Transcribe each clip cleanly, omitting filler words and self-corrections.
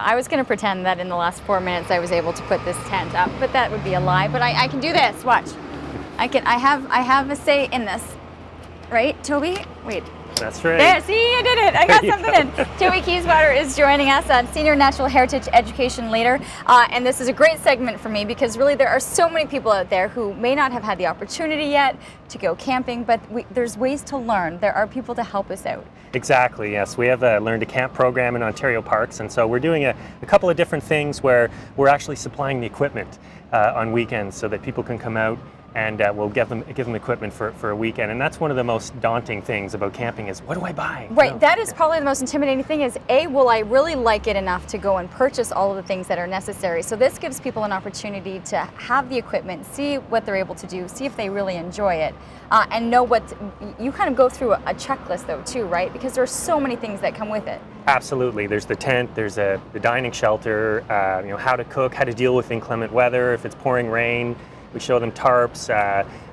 I was going to pretend that in the last 4 minutes I was able to put this tent up, but that would be a lie. But I can do this. Watch. I have a say in this. Right, Tobi? Wait. That's right. There, see, I did it. I got something in. Tobi Kiesewalter is joining us, Senior Natural Heritage Education Leader. And this is a great segment for me because really there are so many people out there who may not have had the opportunity yet to go camping, but there's ways to learn. There are people to help us out. Exactly, yes. We have a Learn to Camp program in Ontario Parks, and so we're doing a couple of different things where we're actually supplying the equipment on weekends so that people can come out and we'll give them equipment for a weekend. And that's one of the most daunting things about camping is, what do I buy? Right, that is probably the most intimidating thing is, A, will I really like it enough to go and purchase all of the things that are necessary? So this gives people an opportunity to have the equipment, see what they're able to do, see if they really enjoy it, and know what, you kind of go through a checklist though too, right? Because there are so many things that come with it. Absolutely. There's the tent, there's the dining shelter, how to cook, how to deal with inclement weather, if it's pouring rain. We show them tarps,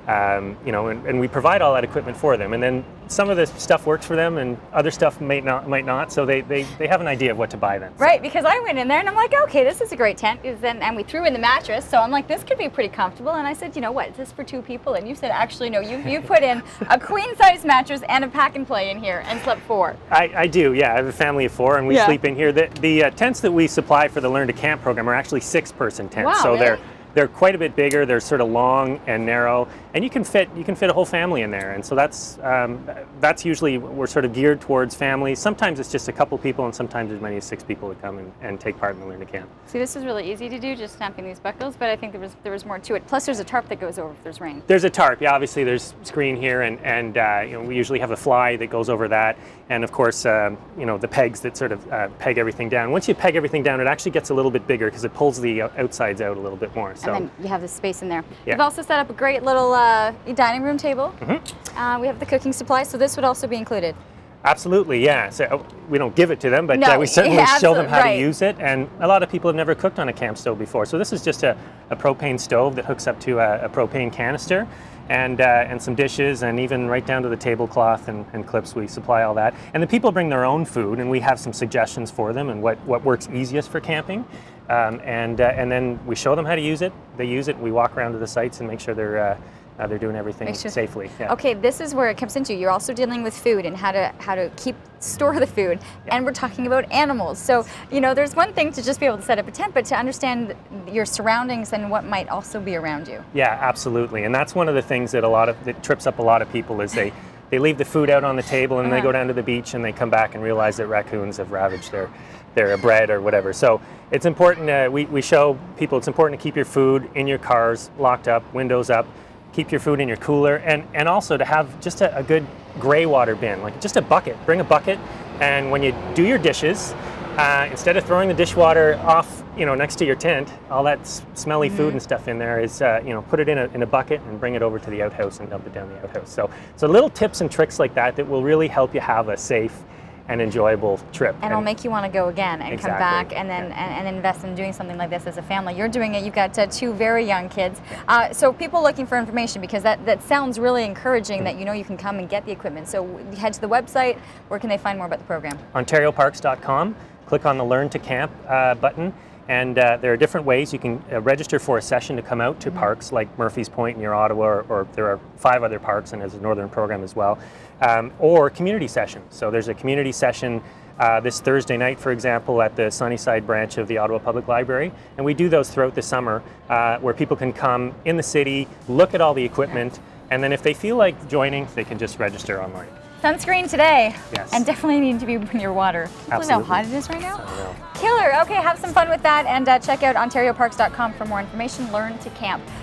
and we provide all that equipment for them. And then some of the stuff works for them, and other stuff might not. So they have an idea of what to buy then. Right, because I went in there and I'm like, okay, this is a great tent. And we threw in the mattress, so I'm like, this could be pretty comfortable. And I said, you know what, is this for 2 people? And you said, actually, no, you put in a queen-size mattress and a pack and play in here and slept 4. I do, yeah. I have a family of 4, and we sleep in here. The tents that we supply for the Learn to Camp program are actually 6-person tents. Wow, so really? They're quite a bit bigger. They're sort of long and narrow, and you can fit a whole family in there. And so that's usually, we're sort of geared towards families. Sometimes it's just a couple people, and sometimes as many as 6 people that come and take part in the Learn to Camp. See, this is really easy to do, just snapping these buckles, but I think there was more to it. Plus, there's a tarp that goes over if there's rain. There's a tarp, yeah. Obviously, there's screen here, and we usually have a fly that goes over that, and of course, the pegs that sort of peg everything down. Once you peg everything down, it actually gets a little bit bigger because it pulls the outsides out a little bit more. So. And then you have the space in there. Yeah. We've also set up a great little dining room table. Mm-hmm. We have the cooking supplies, so this would also be included. Absolutely, yeah. So we don't give it to them, but No, we certainly show them how right. to use it. And a lot of people have never cooked on a camp stove before. So this is just a propane stove that hooks up to a propane canister, and some dishes, and even right down to the tablecloth and clips. We supply all that. And the people bring their own food, and we have some suggestions for them and what works easiest for camping. And then we show them how to use it. They use it. We walk around to the sites and make sure they're doing everything safely. Yeah. Okay, this is where it comes into. You're also dealing with food and how to store the food, and we're talking about animals. So there's one thing to just be able to set up a tent, but to understand your surroundings and what might also be around you. Yeah, absolutely. And that's one of the things that trips up a lot of people is they leave the food out on the table and they go down to the beach and they come back and realize that raccoons have ravaged their bread or whatever. So it's important. We show people it's important to keep your food in your cars, locked up, windows up. Keep your food in your cooler, and also to have just a good gray water bin, like just a bucket. Bring a bucket, and when you do your dishes, instead of throwing the dishwater off, next to your tent, all that smelly food and stuff in there is, put it in a bucket and bring it over to the outhouse and dump it down the outhouse. So little tips and tricks like that will really help you have a safe and enjoyable trip. And it'll make you want to go again and Exactly. come back and then and invest in doing something like this as a family. You're doing it. You've got 2 very young kids. So people looking for information, because that sounds really encouraging that you can come and get the equipment. So head to the website. Where can they find more about the program? OntarioParks.com. Click on the Learn to Camp button. And there are different ways you can register for a session to come out to parks like Murphy's Point near Ottawa, or there are 5 other parks, and there's a northern program as well, or community sessions. So there's a community session this Thursday night, for example, at the Sunnyside branch of the Ottawa Public Library. And we do those throughout the summer where people can come in the city, look at all the equipment, and then if they feel like joining, they can just register online. Sunscreen today. Yes. And definitely need to be near water. Can you believe how hot it is right now? I know. Killer. Okay, have some fun with that, and check out OntarioParks.com for more information. Learn to camp.